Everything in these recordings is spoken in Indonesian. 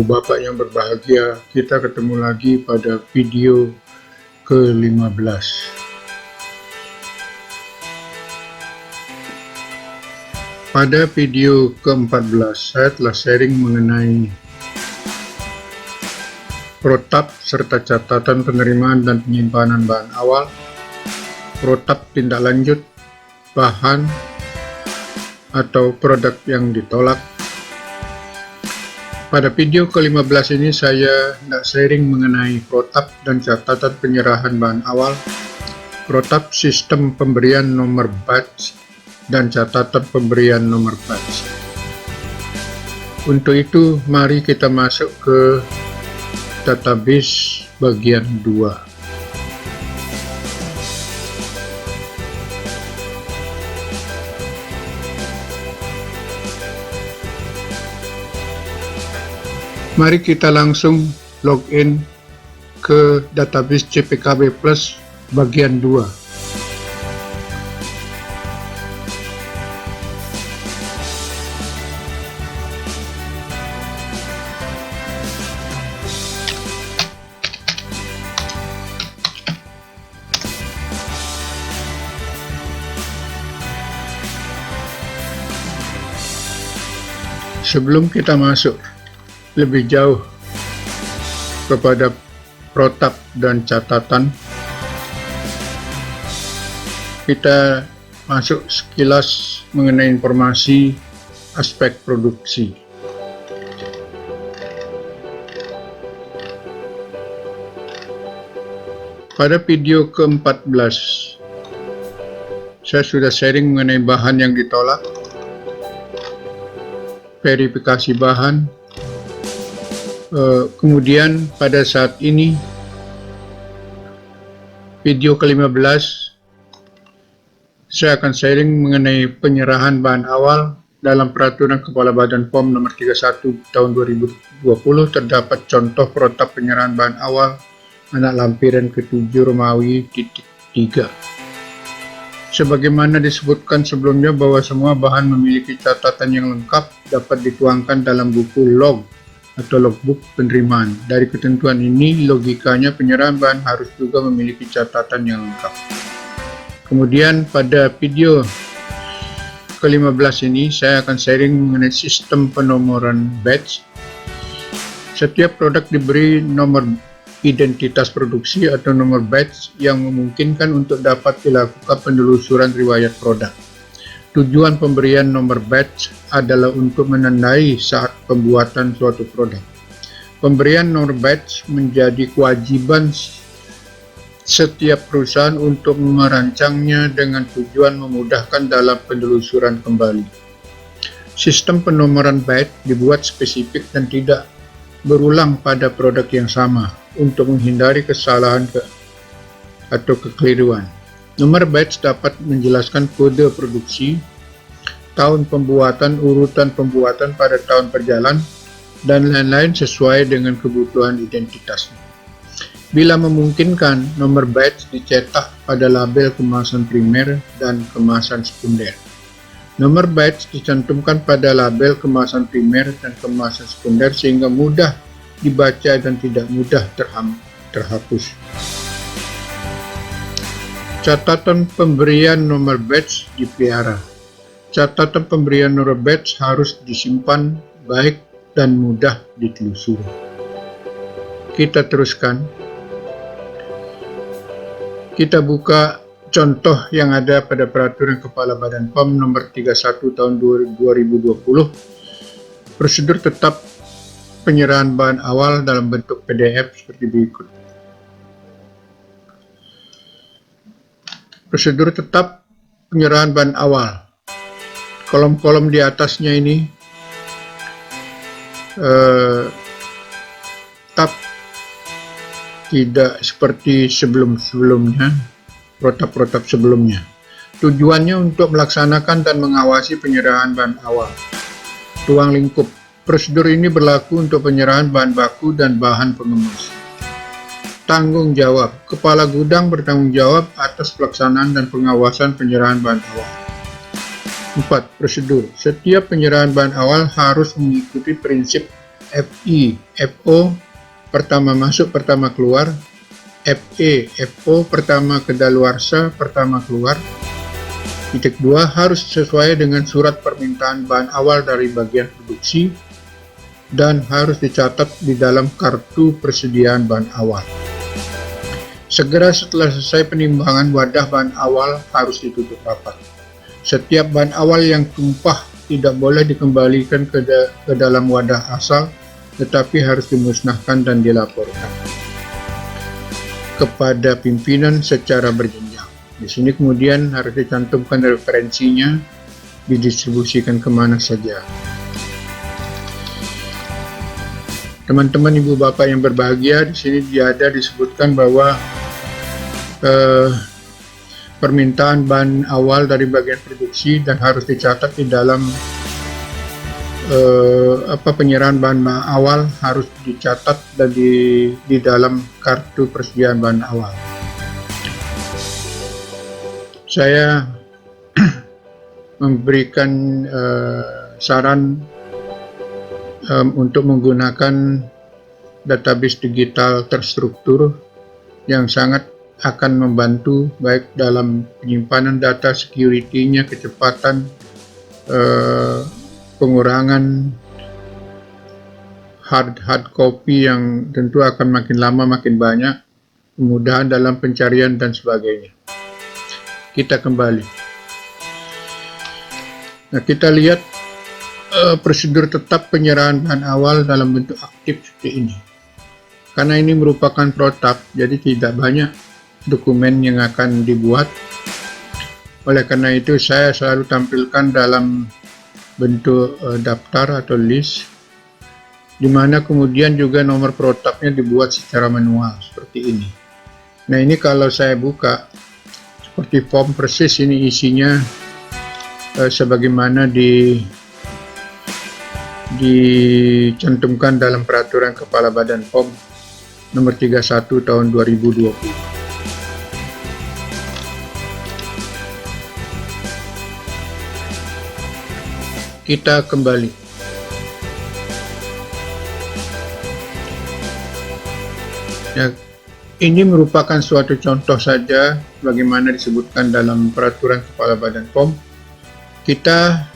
Bapak yang berbahagia, kita ketemu lagi pada video ke-15. Pada video ke-14, saya telah sharing mengenai protap serta catatan penerimaan dan penyimpanan bahan awal, protap tindak lanjut, bahan atau produk yang ditolak. Pada video ke-15 ini saya hendak sharing mengenai protap dan catatan penyerahan bahan awal, protap sistem pemberian nomor batch, dan catatan pemberian nomor batch. Untuk itu, mari kita masuk ke database bagian 2. Mari kita langsung login ke database CPKB Plus bagian 2. Sebelum kita masuk lebih jauh kepada protap dan catatan, kita masuk sekilas mengenai informasi aspek produksi. Pada video ke-14 saya sudah sharing mengenai bahan yang ditolak, verifikasi bahan. Kemudian pada saat ini video ke-15 saya akan sharing mengenai penyerahan bahan awal. Dalam peraturan Kepala Badan POM nomor 31 tahun 2020 terdapat contoh protap penyerahan bahan awal anak lampiran ke-7 Romawi titik 3. Sebagaimana disebutkan sebelumnya bahwa semua bahan memiliki catatan yang lengkap dapat dituangkan dalam buku log atau logbook penerimaan. Dari ketentuan ini, logikanya penyerahan bahan harus juga memiliki catatan yang lengkap. Kemudian pada video ke-15 ini, saya akan sharing mengenai sistem penomoran batch. Setiap produk diberi nomor identitas produksi atau nomor batch yang memungkinkan untuk dapat dilakukan penelusuran riwayat produk. Tujuan pemberian nomor batch adalah untuk menandai saat pembuatan suatu produk. Pemberian nomor batch menjadi kewajiban setiap perusahaan untuk merancangnya dengan tujuan memudahkan dalam penelusuran kembali. Sistem penomoran batch dibuat spesifik dan tidak berulang pada produk yang sama untuk menghindari kesalahan atau kekeliruan. Nomor batch dapat menjelaskan kode produksi, tahun pembuatan, urutan pembuatan pada tahun perjalanan, dan lain-lain sesuai dengan kebutuhan identitasnya. Bila memungkinkan, nomor batch dicetak pada label kemasan primer dan kemasan sekunder. Nomor batch dicantumkan pada label kemasan primer dan kemasan sekunder sehingga mudah dibaca dan tidak mudah terhapus. Catatan pemberian nomor batch dipelihara. Catatan pemberian nomor batch harus disimpan baik dan mudah ditelusuri. Kita teruskan. Kita buka contoh yang ada pada peraturan Kepala Badan POM nomor 31 tahun 2020. Prosedur tetap penyerahan bahan awal dalam bentuk PDF seperti berikut. Prosedur tetap penyerahan bahan awal. Kolom-kolom di atasnya ini tetap tidak seperti sebelum-sebelumnya, protap-protap sebelumnya. Tujuannya untuk melaksanakan dan mengawasi penyerahan bahan awal. Ruang lingkup. Prosedur ini berlaku untuk penyerahan bahan baku dan bahan pengemas. Tanggung jawab. Kepala gudang bertanggung jawab atas pelaksanaan dan pengawasan penyerahan bahan awal. 4. Prosedur. Setiap penyerahan bahan awal harus mengikuti prinsip FI, FO, pertama masuk, pertama keluar. FE, FO, pertama kedaluarsa, pertama keluar. Titik 2, harus sesuai dengan surat permintaan bahan awal dari bagian produksi dan harus dicatat di dalam kartu persediaan bahan awal. Segera setelah selesai penimbangan, wadah bahan awal harus ditutup rapat. Setiap bahan awal yang tumpah tidak boleh dikembalikan ke dalam wadah asal, tetapi harus dimusnahkan dan dilaporkan kepada pimpinan secara berjenjang. Di sini kemudian harus dicantumkan referensinya, didistribusikan kemana saja. Teman-teman, ibu bapak yang berbahagia, di sini disebutkan bahwa permintaan bahan awal dari bagian produksi dan harus dicatat di dalam penyerahan bahan awal harus dicatat dan di dalam kartu persediaan bahan awal. Saya memberikan saran untuk menggunakan database digital terstruktur yang sangat akan membantu baik dalam penyimpanan data, security-nya, kecepatan, pengurangan hard copy yang tentu akan makin lama makin banyak, kemudahan dalam pencarian dan sebagainya. Kita kembali. Nah, kita lihat prosedur tetap penyerahan bahan awal dalam bentuk aktif seperti ini. Karena ini merupakan protap, jadi tidak banyak dokumen yang akan dibuat. Oleh karena itu saya selalu tampilkan dalam bentuk daftar atau list, di mana kemudian juga nomor protapnya dibuat secara manual seperti ini. Nah, ini kalau saya buka seperti form persis, ini isinya sebagaimana dicantumkan dalam peraturan Kepala Badan POM nomor 31 tahun 2020. Kita kembali. Ya, ini merupakan suatu contoh saja bagaimana disebutkan dalam peraturan Kepala Badan POM. Kita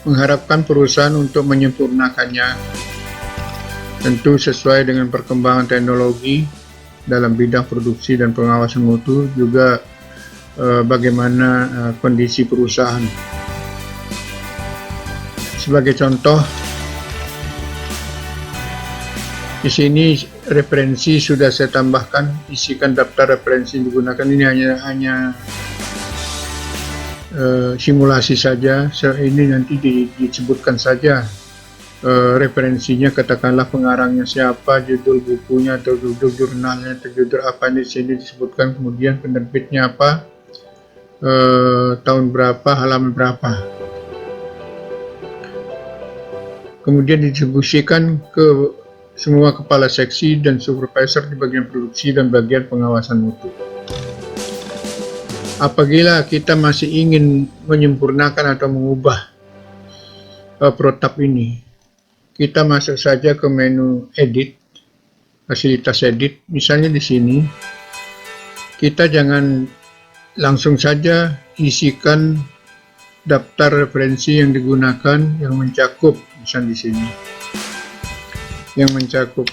mengharapkan perusahaan untuk menyempurnakannya, tentu sesuai dengan perkembangan teknologi dalam bidang produksi dan pengawasan mutu, juga bagaimana kondisi perusahaan. Sebagai contoh, di sini referensi sudah saya tambahkan, isikan daftar referensi yang digunakan. Ini hanya simulasi saja. Ini nanti disebutkan saja referensinya, katakanlah pengarangnya siapa, judul bukunya atau judul jurnalnya atau judul apa, di sini disebutkan, kemudian penerbitnya apa, tahun berapa, halaman berapa. Kemudian didistribusikan ke semua kepala seksi dan supervisor di bagian produksi dan bagian pengawasan mutu. Apabila kita masih ingin menyempurnakan atau mengubah protap ini, kita masuk saja ke menu edit, fasilitas edit. Misalnya di sini, kita jangan langsung saja isikan daftar referensi yang digunakan yang mencakup, misalnya di sini, yang mencakup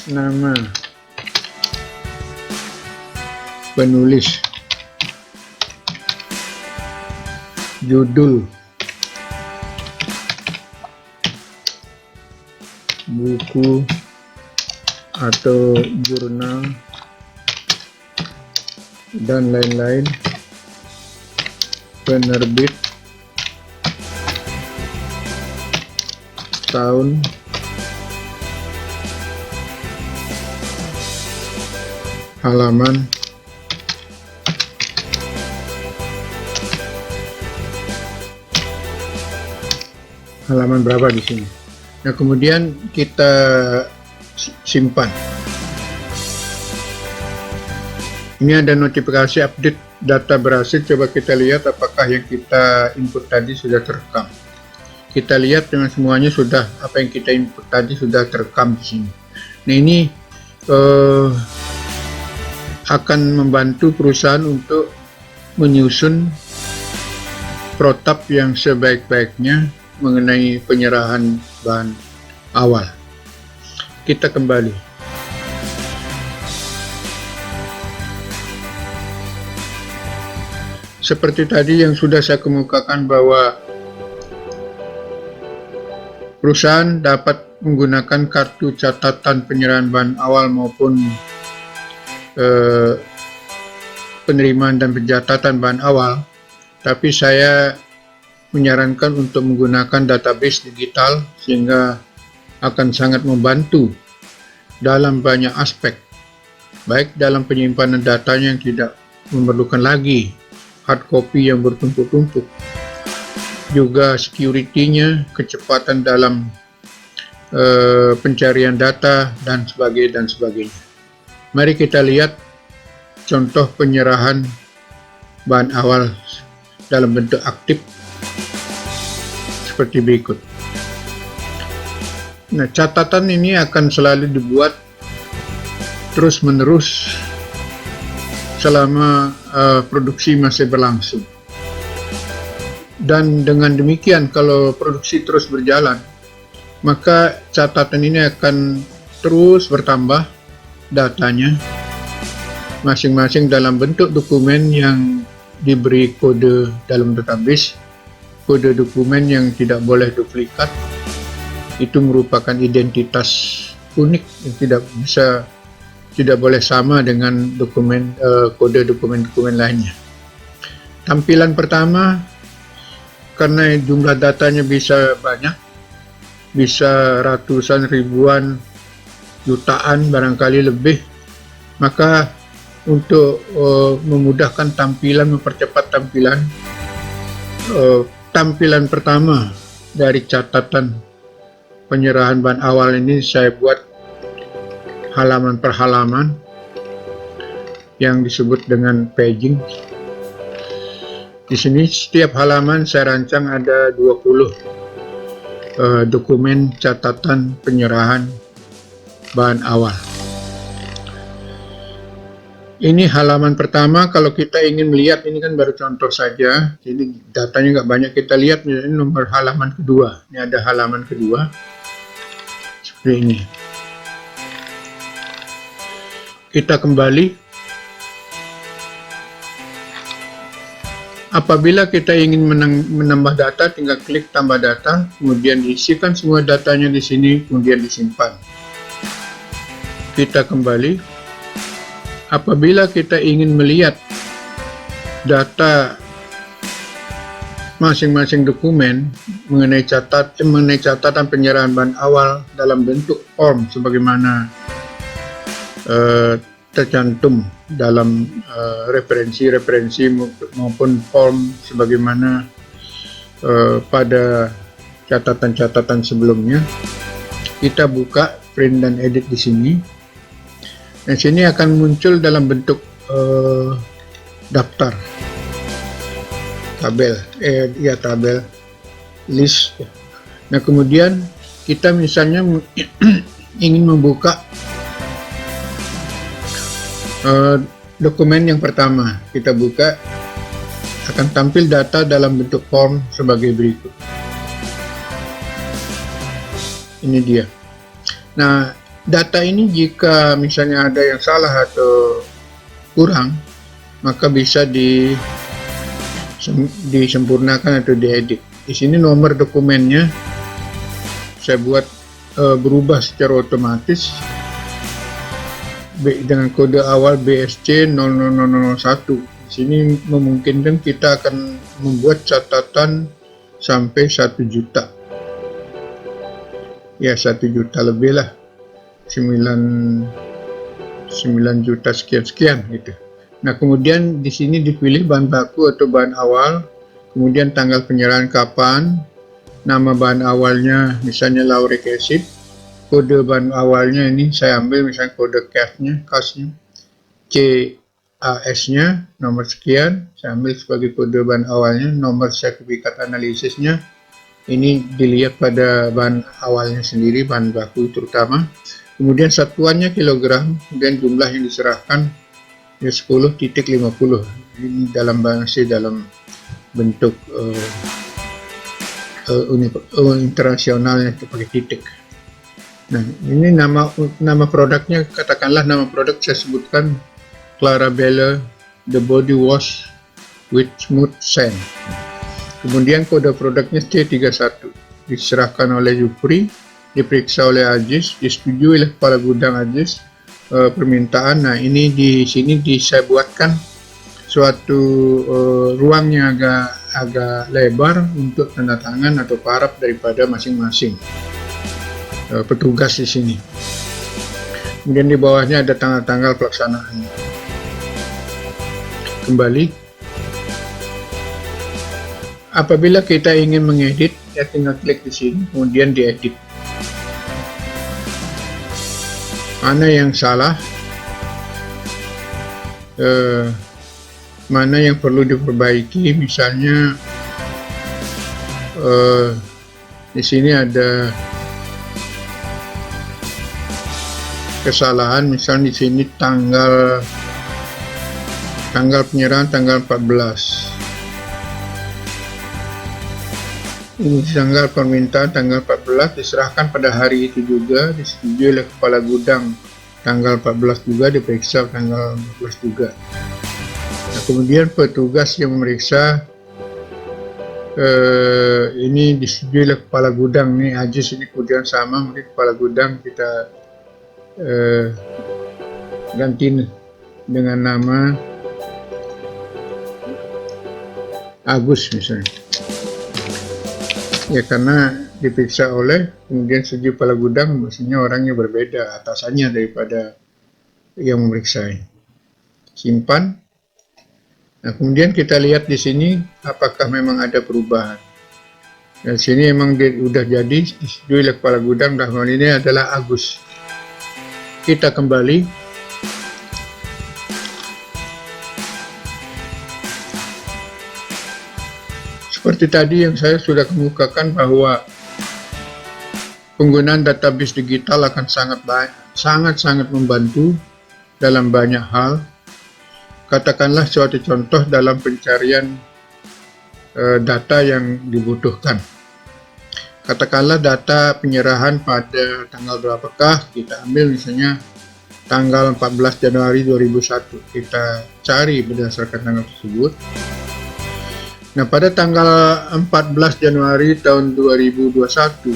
nama penulis, judul buku atau jurnal, dan lain-lain, penerbit, tahun, halaman, halaman berapa di sini. Nah, kemudian kita simpan. Ini ada notifikasi update data berhasil, coba kita lihat apakah yang kita input tadi sudah terekam. Kita lihat dengan semuanya sudah, apa yang kita input tadi sudah terekam di sini. Nah, ini akan membantu perusahaan untuk menyusun protap yang sebaik-baiknya mengenai penyerahan bahan awal. Kita kembali. Seperti tadi yang sudah saya kemukakan bahwa perusahaan dapat menggunakan kartu catatan penyerahan bahan awal maupun penerimaan dan pencatatan bahan awal, tapi saya menyarankan untuk menggunakan database digital sehingga akan sangat membantu dalam banyak aspek, baik dalam penyimpanan datanya yang tidak memerlukan lagi hard copy yang bertumpuk-tumpuk, juga security-nya, kecepatan dalam pencarian data, dan sebagainya. Mari kita lihat contoh penyerahan bahan awal dalam bentuk aktif seperti berikut. Nah, catatan ini akan selalu dibuat terus-menerus selama produksi masih berlangsung. Dan dengan demikian, kalau produksi terus berjalan, maka catatan ini akan terus bertambah datanya, masing-masing dalam bentuk dokumen yang diberi kode dalam database, kode dokumen yang tidak boleh duplikat. Itu merupakan identitas unik yang tidak boleh sama dengan dokumen kode dokumen lainnya. Tampilan pertama, karena jumlah datanya bisa banyak, bisa ratusan, ribuan, jutaan, barangkali lebih, maka untuk memudahkan tampilan, mempercepat tampilan, tampilan pertama dari catatan penyerahan bahan awal ini saya buat halaman per halaman yang disebut dengan paging. Di sini setiap halaman saya rancang ada 20 dokumen catatan penyerahan bahan awal. Ini halaman pertama. Kalau kita ingin melihat, ini kan baru contoh saja, jadi datanya nggak banyak kita lihat. Ini nomor halaman kedua. Ini ada halaman kedua seperti ini. Kita kembali. Apabila kita ingin menambah data, tinggal klik tambah data, kemudian diisikan semua datanya di sini, kemudian disimpan. Kita kembali. Apabila kita ingin melihat data masing-masing dokumen mengenai catatan penyerahan bahan awal dalam bentuk form sebagaimana tercantum dalam referensi maupun form sebagaimana pada catatan-catatan sebelumnya, kita buka print dan edit di sini. Nah, sini akan muncul dalam bentuk daftar, tabel, tabel, list. Nah, kemudian kita misalnya ingin membuka dokumen yang pertama, kita buka, akan tampil data dalam bentuk form sebagai berikut. Ini dia. Nah, data ini jika misalnya ada yang salah atau kurang, maka bisa disempurnakan atau diedit. Di sini nomor dokumennya saya buat berubah secara otomatis dengan kode awal BSC 00001. Di sini memungkinkan kita akan membuat catatan sampai 1 juta. Ya, 1 juta lebih lah. 9 juta sekian gitu. Nah, kemudian di sini dipilih bahan baku atau bahan awal, kemudian tanggal penyerahan kapan, nama bahan awalnya misalnya lauric acid, kode bahan awalnya ini saya ambil misalnya kode CAS-nya, CA AS-nya nomor sekian, saya ambil sebagai kode bahan awalnya, nomor sertifikat analisisnya. Ini dilihat pada bahan awalnya sendiri, bahan baku terutama. Kemudian satuannya kilogram, dan jumlah yang diserahkan ya 10.50. Ini dalam bahasa dalam bentuk internasionalnya pakai titik. Nah, ini nama produknya, katakanlah nama produk saya sebutkan Clarabella The Body Wash with Smooth Sand. Kemudian kode produknya C31, diserahkan oleh Jupri, diperiksa oleh Ajis, disetujui oleh kepala gudang Ajis permintaan. Nah, ini di sini saya buatkan suatu ruang yang agak lebar untuk tanda tangan atau paraf daripada masing-masing petugas di sini. Kemudian di bawahnya ada tanggal-tanggal pelaksanaan. Kembali. Apabila kita ingin mengedit, ya tinggal klik di sini, kemudian diedit. Mana yang salah, mana yang perlu diperbaiki. Misalnya di sini ada kesalahan, misalnya di sini tanggal penyerahan tanggal 14. Ini tanggal permintaan tanggal 14, diserahkan pada hari itu juga, disetujui oleh kepala gudang tanggal 14 juga, diperiksa tanggal 14 juga. Nah, kemudian petugas yang memeriksa ini disetujui oleh kepala gudang. Nih Ajis ini kemudian sama, mungkin kepala gudang kita ganti dengan nama Agus misalnya. Ya karena diperiksa oleh, kemudian setujui kepala gudang, maksudnya orangnya berbeda, atasannya daripada yang memeriksa. Simpan. Nah, kemudian kita lihat di sini apakah memang ada perubahan. Di sini memang sudah jadi disetujui oleh kepala gudang, dalam hal ini adalah Agus. Kita kembali. Seperti tadi yang saya sudah kemukakan bahwa penggunaan database digital akan sangat membantu dalam banyak hal. Katakanlah suatu contoh dalam pencarian data yang dibutuhkan. Katakanlah data penyerahan pada tanggal berapakah, kita ambil misalnya tanggal 14 Januari 2001. Kita cari berdasarkan tanggal tersebut. Nah, pada tanggal 14 Januari tahun 2021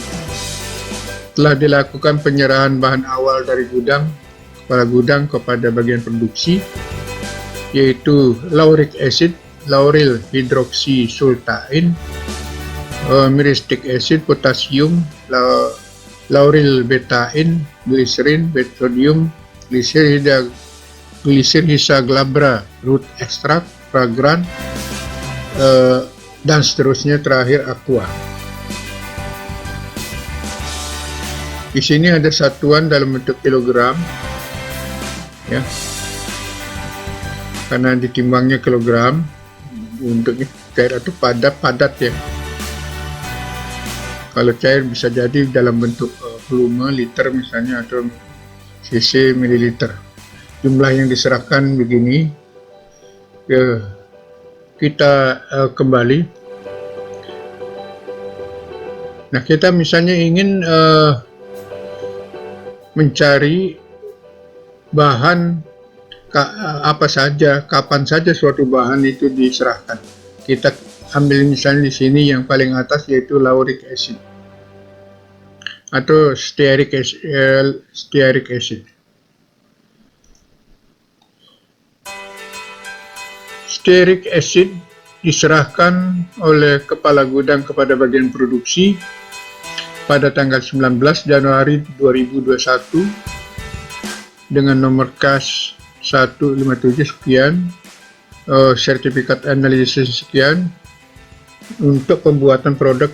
telah dilakukan penyerahan bahan awal dari kepala gudang kepada bagian produksi, yaitu lauric acid, lauryl hidroksisultain, myristic acid, potasium, lauryl betain, glycerin, sodium, glycer glabra, root extract, fragrant, dan seterusnya, terakhir aqua. Di sini ada satuan dalam bentuk kilogram, ya, karena ditimbangnya kilogram. Untuk cair atau padat ya. Kalau cair bisa jadi dalam bentuk volume liter misalnya, atau cc mililiter. Jumlah yang diserahkan begini. Kita kembali. Nah, kita misalnya ingin mencari bahan apa saja, kapan saja suatu bahan itu diserahkan. Kita ambil misalnya di sini yang paling atas, yaitu lauric acid atau stearic acid. Stearic acid diserahkan oleh kepala gudang kepada bagian produksi pada tanggal 19 Januari 2021 dengan nomor KAS 157 sekian, sertifikat analisis sekian, untuk pembuatan produk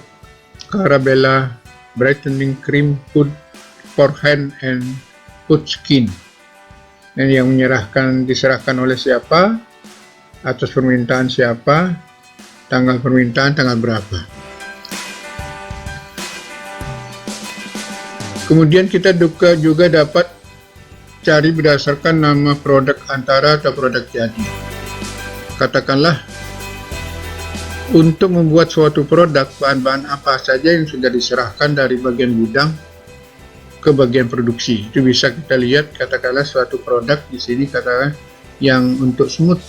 Clarabella Brightening Cream Food for Hand and Foot Skin. Dan yang diserahkan oleh siapa, atas permintaan siapa, tanggal permintaan, tanggal berapa. Kemudian kita juga dapat cari berdasarkan nama produk antara atau produk jadi. Katakanlah, untuk membuat suatu produk, bahan-bahan apa saja yang sudah diserahkan dari bagian gudang ke bagian produksi. Itu bisa kita lihat, katakanlah suatu produk di sini, katakan yang untuk smooth.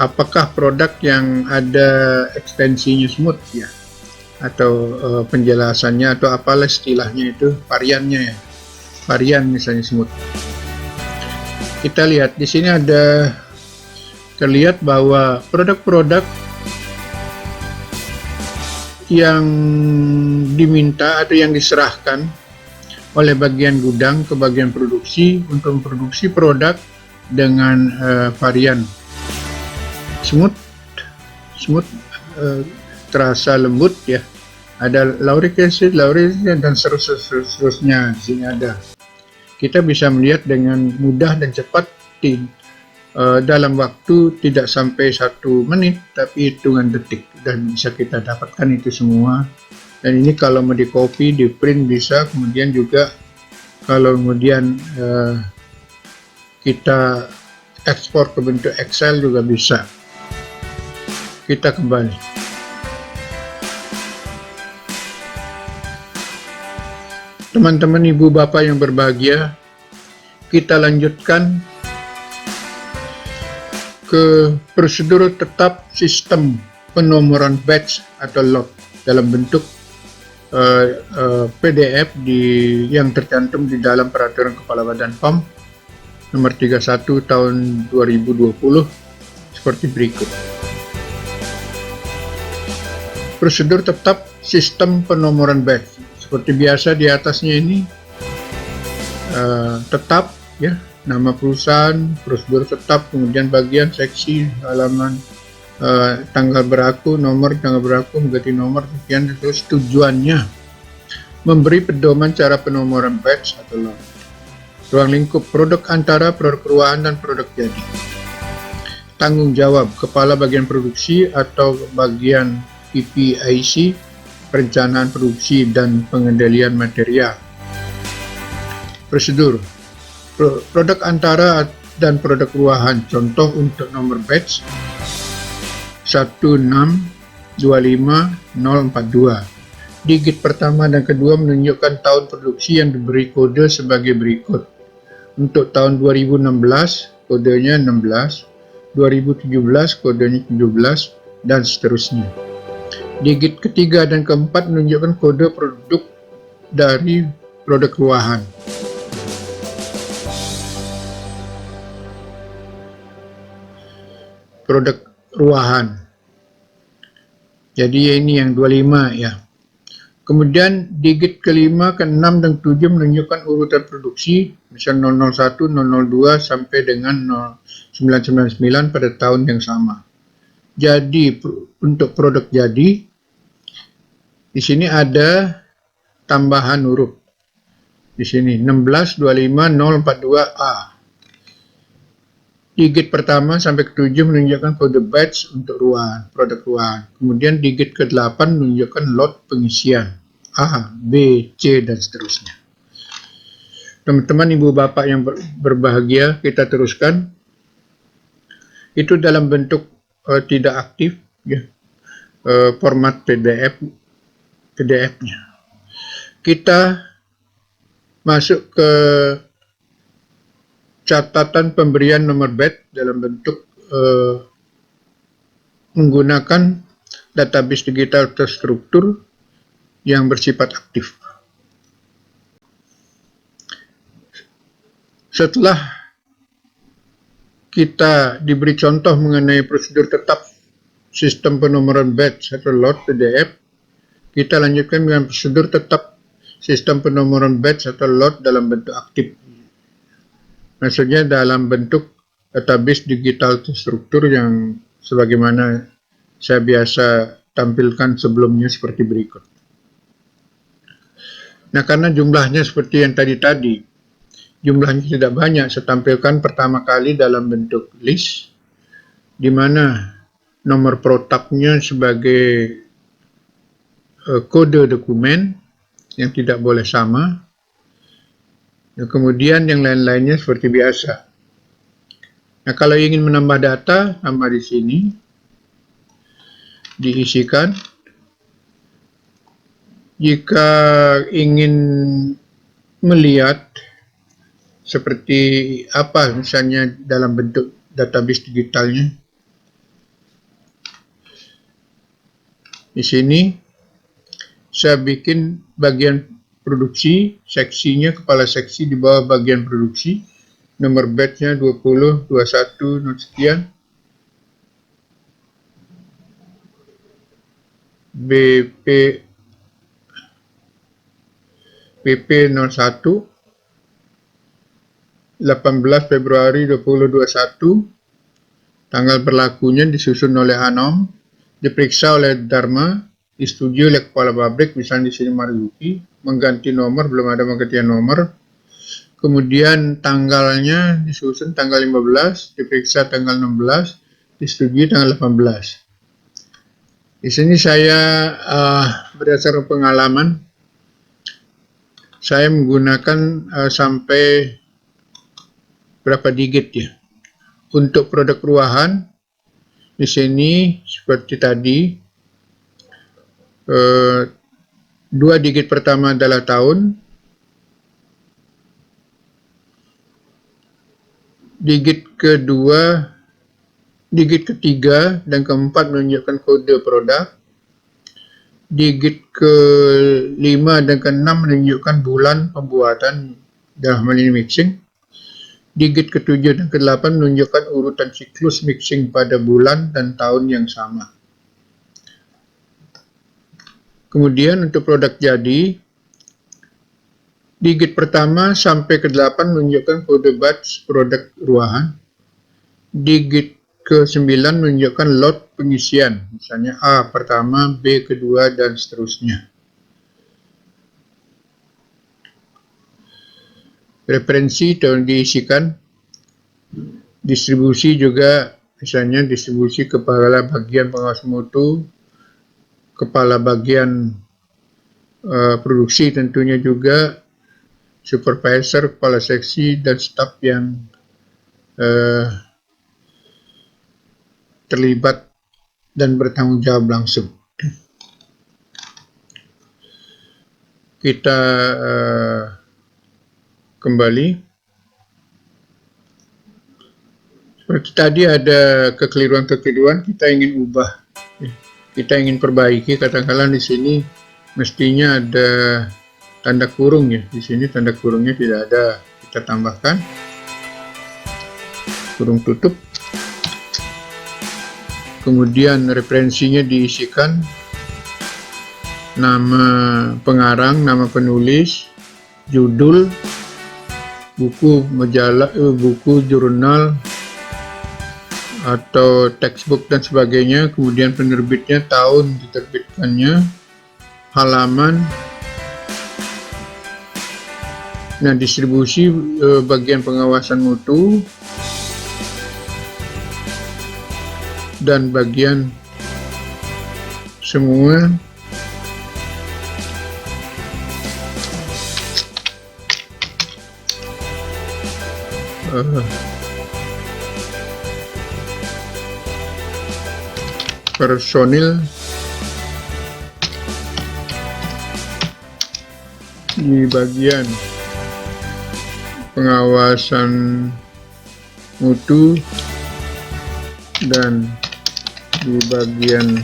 Apakah produk yang ada ekstensinya smooth ya, atau penjelasannya atau apalah istilahnya itu, variannya ya, varian misalnya smooth. Kita lihat di sini ada terlihat bahwa produk-produk yang diminta atau yang diserahkan oleh bagian gudang ke bagian produksi untuk memproduksi produk dengan varian smooth, terasa lembut ya, ada lauric acid dan seterusnya. Di sini ada, kita bisa melihat dengan mudah dan cepat dalam waktu tidak sampai 1 menit tapi hitungan detik, dan bisa kita dapatkan itu semua. Dan ini kalau mau di copy, di print bisa, kemudian juga kalau kemudian kita ekspor ke bentuk Excel juga bisa. Kita kembali. Teman-teman, ibu bapak yang berbahagia, kita lanjutkan ke prosedur tetap sistem penomoran batch atau lot dalam bentuk PDF yang tercantum di dalam Peraturan Kepala Badan PAM nomor 31 tahun 2020 seperti berikut. Prosedur tetap sistem penomoran batch. Seperti biasa di atasnya ini tetap ya, nama perusahaan, prosedur tetap, kemudian bagian seksi halaman, tanggal berlaku, nomor tanggal berlaku, mengganti nomor, sekian. Terus tujuannya memberi pedoman cara penomoran batch atau lot. Ruang lingkup produk antara produk ruahan dan produk jadi. Tanggung jawab kepala bagian produksi atau bagian PPIC, perencanaan produksi dan pengendalian material. Prosedur produk antara dan produk ruahan. Contoh untuk nomor batch 1625042. Digit pertama dan kedua menunjukkan tahun produksi yang diberi kode sebagai berikut. Untuk tahun 2016 kodenya 16, 2017 kodenya 17, dan seterusnya. Digit ketiga dan keempat menunjukkan kode produk dari produk ruahan. Produk ruahan. Jadi ini yang 25 ya. Kemudian digit kelima, ke-6 dan 7 menunjukkan urutan produksi, misal 001, 002 sampai dengan 0999 pada tahun yang sama. Jadi untuk produk jadi di sini ada tambahan huruf. Di sini 1625042A. Digit pertama sampai ke-7 menunjukkan kode batch untuk ruahan, produk ruahan. Kemudian digit ke-8 menunjukkan lot pengisian A, B, C, dan seterusnya. Teman-teman, ibu bapak yang berbahagia, kita teruskan. Itu dalam bentuk tidak aktif, ya, format PDF-nya. Kita masuk ke catatan pemberian nomor batch dalam bentuk menggunakan database digital terstruktur yang bersifat aktif. Setelah kita diberi contoh mengenai prosedur tetap sistem penomoran batch atau lot PDF, kita lanjutkan dengan prosedur tetap sistem penomoran batch atau lot dalam bentuk aktif. Maksudnya dalam bentuk database digital terstruktur yang sebagaimana saya biasa tampilkan sebelumnya seperti berikut. Nah, karena jumlahnya seperti yang tadi, jumlahnya tidak banyak. Saya tampilkan pertama kali dalam bentuk list, di mana nomor protapnya sebagai kode dokumen yang tidak boleh sama. Dan kemudian yang lain-lainnya seperti biasa. Nah, kalau ingin menambah data, tambah di sini, diisikan. Jika ingin melihat seperti apa misalnya dalam bentuk database digitalnya, di sini saya bikin bagian produksi, seksinya kepala seksi di bawah bagian produksi, nomor batch-nya 20, 21, not sekian, PP 01, 18 Februari 2021, tanggal berlakunya disusun oleh Anom, diperiksa oleh Dharma, disetujui oleh kepala pabrik, misalnya di sini Maruyuki, mengganti nomor, belum ada penggantian nomor. Kemudian tanggalnya disusun tanggal 15, diperiksa tanggal 16, disetujui tanggal 18. Di sini saya berdasarkan pengalaman, saya menggunakan sampai berapa digit ya. Untuk produk ruahan, di sini seperti tadi, 2 digit pertama adalah tahun, digit kedua, digit ketiga dan keempat menunjukkan kode produk, digit kelima dan keenam menunjukkan bulan pembuatan dalam hal ini mixing, digit ketujuh dan kedelapan menunjukkan urutan siklus mixing pada bulan dan tahun yang sama. Kemudian untuk produk jadi, digit pertama sampai ke-8 menunjukkan kode batch produk ruahan. Digit ke-9 menunjukkan lot pengisian, misalnya A pertama, B kedua, dan seterusnya. Referensi diisikan. Distribusi juga, misalnya distribusi kepala bagian pengawas mutu, kepala bagian produksi tentunya juga, supervisor, kepala seksi, dan staf yang terlibat dan bertanggung jawab langsung. Kita kembali. Seperti tadi ada kekeliruan-kekeliruan, kita ingin ubah, kita ingin perbaiki. Katakanlah di sini mestinya ada tanda kurung ya, di sini tanda kurungnya tidak ada, kita tambahkan kurung tutup. Kemudian referensinya diisikan, nama pengarang, nama penulis, judul, buku, majalah, buku, jurnal, atau textbook dan sebagainya. Kemudian penerbitnya, tahun diterbitkannya, halaman. Nah, distribusi bagian pengawasan mutu dan bagian semua personil di bagian pengawasan mutu dan di bagian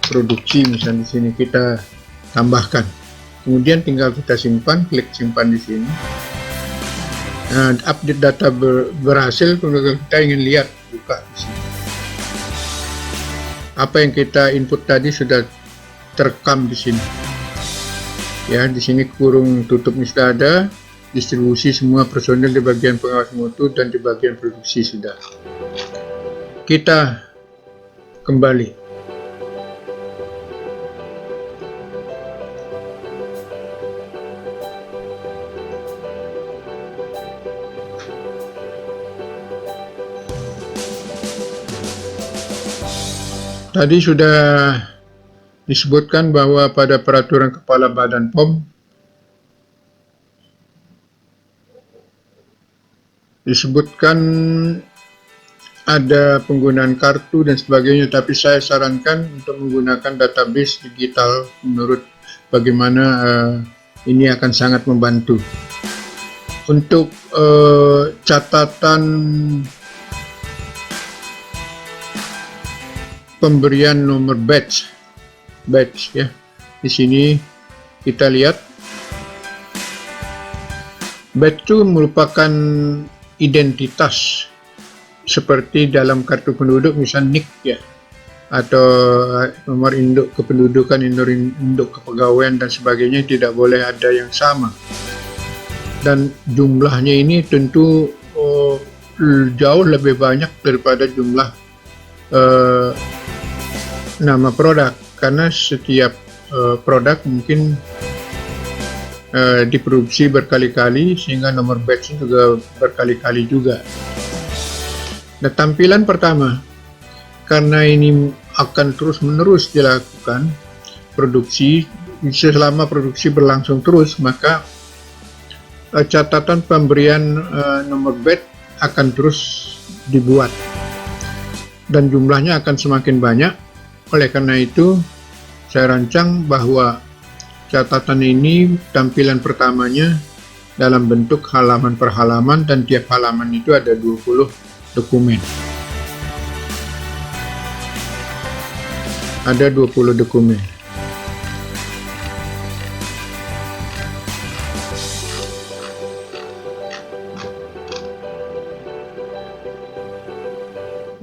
produksi, misalnya di sini kita tambahkan. Kemudian tinggal kita simpan, klik simpan di sini. Nah, update data berhasil. Kemudian kita ingin lihat, buka di sini. Apa yang kita input tadi sudah terekam di sini. Ya, di sini kurung tutupnya sudah ada, distribusi semua personil di bagian pengawas mutu dan di bagian produksi sudah. Kita kembali. Tadi sudah disebutkan bahwa pada peraturan Kepala Badan POM disebutkan ada penggunaan kartu dan sebagainya, tapi saya sarankan untuk menggunakan database digital menurut bagaimana ini akan sangat membantu. Untuk catatan pemberian nomor batch ya, di sini kita lihat batch itu merupakan identitas seperti dalam kartu penduduk, misalnya NIK ya, atau nomor induk kependudukan, nomor induk kepegawaian dan sebagainya, tidak boleh ada yang sama. Dan jumlahnya ini tentu jauh lebih banyak daripada jumlah nama produk, karena setiap produk mungkin diproduksi berkali-kali, sehingga nomor batch juga berkali-kali juga. Nah, tampilan pertama, karena ini akan terus-menerus dilakukan produksi, selama produksi berlangsung terus, maka catatan pemberian nomor batch akan terus dibuat dan jumlahnya akan semakin banyak. Oleh karena itu, saya rancang bahwa catatan ini tampilan pertamanya dalam bentuk halaman per halaman, dan tiap halaman itu ada 20 dokumen. Ada 20 dokumen.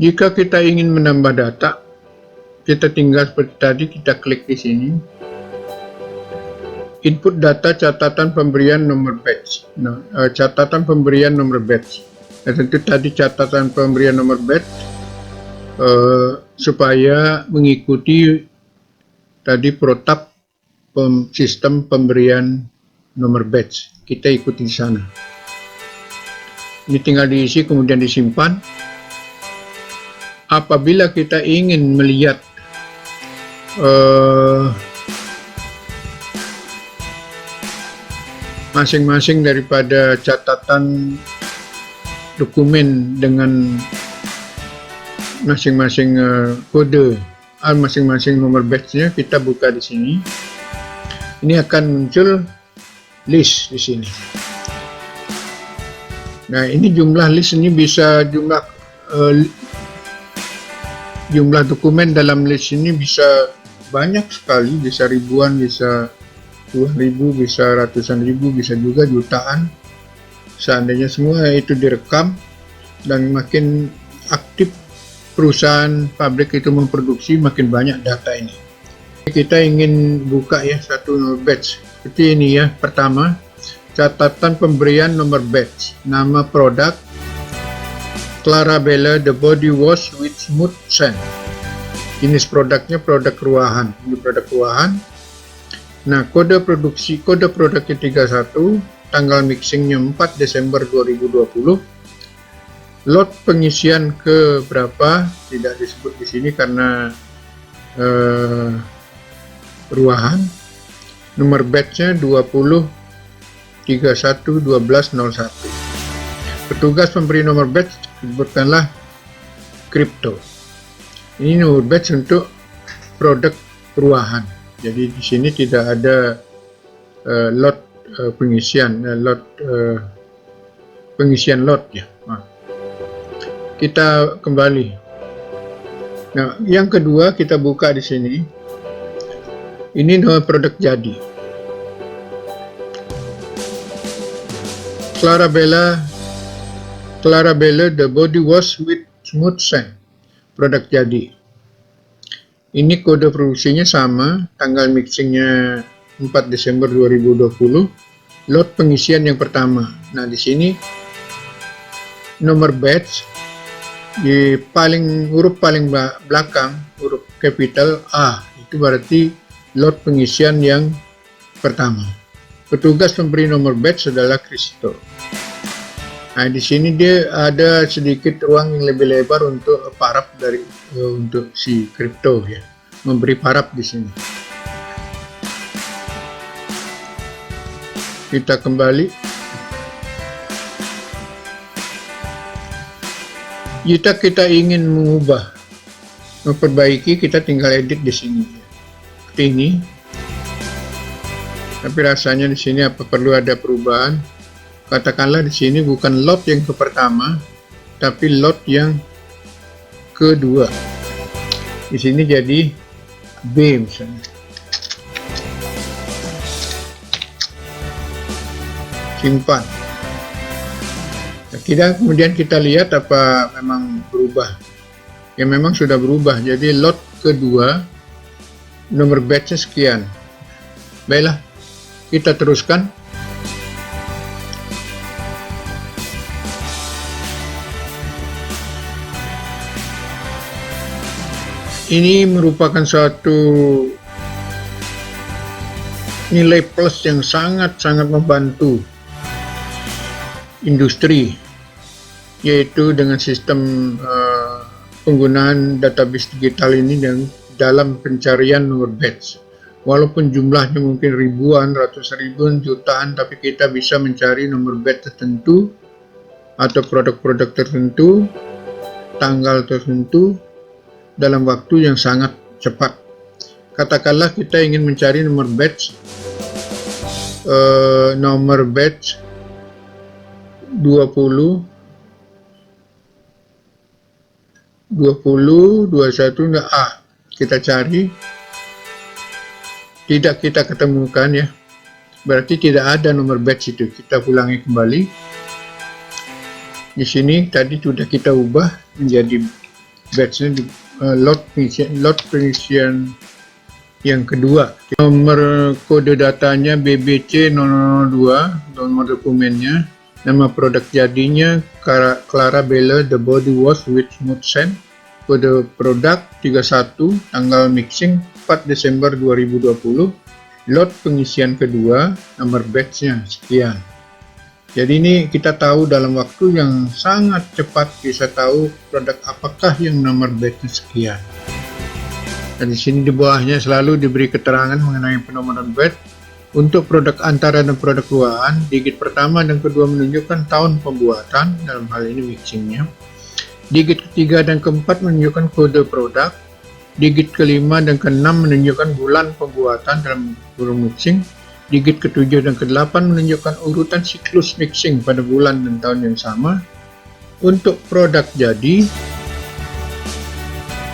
Jika kita ingin menambah data, kita tinggal seperti tadi, kita klik di sini. Input data catatan pemberian nomor batch. Nah, catatan pemberian nomor batch. Nah, tentu tadi catatan pemberian nomor batch supaya mengikuti tadi protap sistem pemberian nomor batch. Kita ikuti di sana. Ini tinggal diisi kemudian disimpan. Apabila kita ingin melihat masing-masing daripada catatan dokumen dengan masing-masing kode, masing-masing nomor batch-nya, kita buka di sini. Ini akan muncul list di sini. Nah, ini jumlah list ini bisa jumlah dokumen dalam list ini bisa banyak sekali, bisa ribuan, bisa puluhan ribu, bisa ratusan ribu, bisa juga jutaan. Seandainya semua itu direkam dan makin aktif perusahaan pabrik itu memproduksi, makin banyak data ini. Kita ingin buka ya satu nomor batch seperti ini ya. Pertama, catatan pemberian nomor batch, nama produk Clarabella The Body Wash with Smooth Sand. Jenis produknya produk ruahan. Ini produk ruahan. Nah, kode produksi, kode produknya 31, tanggal mixingnya 4 Desember 2020. Lot pengisian ke berapa tidak disebut di sini karena ruahan. Nomor batchnya 20 31 12 01. Petugas pemberi nomor batch disebutkanlah kripto. Ini nomor batch untuk produk ruahan. Jadi di sini tidak ada lot pengisian pengisian lot ya. Nah, kita kembali. Nah, yang kedua kita buka di sini. Ini nomor produk jadi. Clarabella The Body Wash with Smooth Sand. Produk jadi. Ini kode produksinya sama, tanggal mixingnya 4 Desember 2020. Lot pengisian yang pertama. Nah, di sini nomor batch di huruf paling belakang, huruf capital A, itu berarti lot pengisian yang pertama. Petugas pemberi nomor batch adalah Kristo. Nah, di sini dia ada sedikit ruang yang lebih lebar untuk paraf dari untuk si kripto ya, memberi paraf di sini. Kita kembali. Jika kita ingin mengubah, memperbaiki, kita tinggal edit di sini. Seperti ini. Tapi rasanya di sini apa perlu ada perubahan? Katakanlah di sini bukan lot yang ke pertama, tapi lot yang kedua. Di sini jadi B misalnya. Simpan. Kemudian kita lihat apa memang berubah. Ya memang sudah berubah. Jadi lot kedua nomor batch-nya sekian. Baiklah, kita teruskan. Ini merupakan suatu nilai plus yang sangat-sangat membantu industri, yaitu dengan sistem penggunaan database digital ini dalam pencarian nomor batch. Walaupun jumlahnya mungkin ribuan, ratus ribuan, jutaan, tapi kita bisa mencari nomor batch tertentu atau produk-produk tertentu, tanggal tertentu, dalam waktu yang sangat cepat. Katakanlah kita ingin mencari nomor batch 20 21 A. Kita cari, tidak kita ketemukan ya, berarti tidak ada nomor batch itu. Kita ulangi kembali. Di sini tadi sudah kita ubah menjadi batch-nya lot pengisian yang kedua. Nomor kode datanya BBC 002, nomor dokumennya, nama produk jadinya Clara Bella The Body Wash with Smooth Sand, kode produk 31, tanggal mixing 4 Desember 2020, lot pengisian kedua, nomor batch-nya sekian. Jadi ini kita tahu dalam waktu yang sangat cepat bisa tahu produk apakah yang nomor batch sekian. Dan di sini di bawahnya selalu diberi keterangan mengenai penomoran batch. Untuk produk antara dan produk luaran, digit pertama dan kedua menunjukkan tahun pembuatan, dalam hal ini mixingnya. Digit ketiga dan keempat menunjukkan kode produk. Digit kelima dan keenam menunjukkan bulan pembuatan dalam kurung mixing. Digit ke-7 dan ke-8 menunjukkan urutan siklus mixing pada bulan dan tahun yang sama. Untuk produk jadi,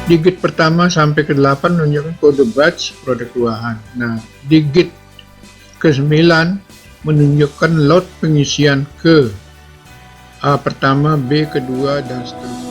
digit pertama sampai ke-8 menunjukkan kode batch produk ruahan. Nah, digit ke-9 menunjukkan lot pengisian ke A pertama, B kedua, dan seterusnya.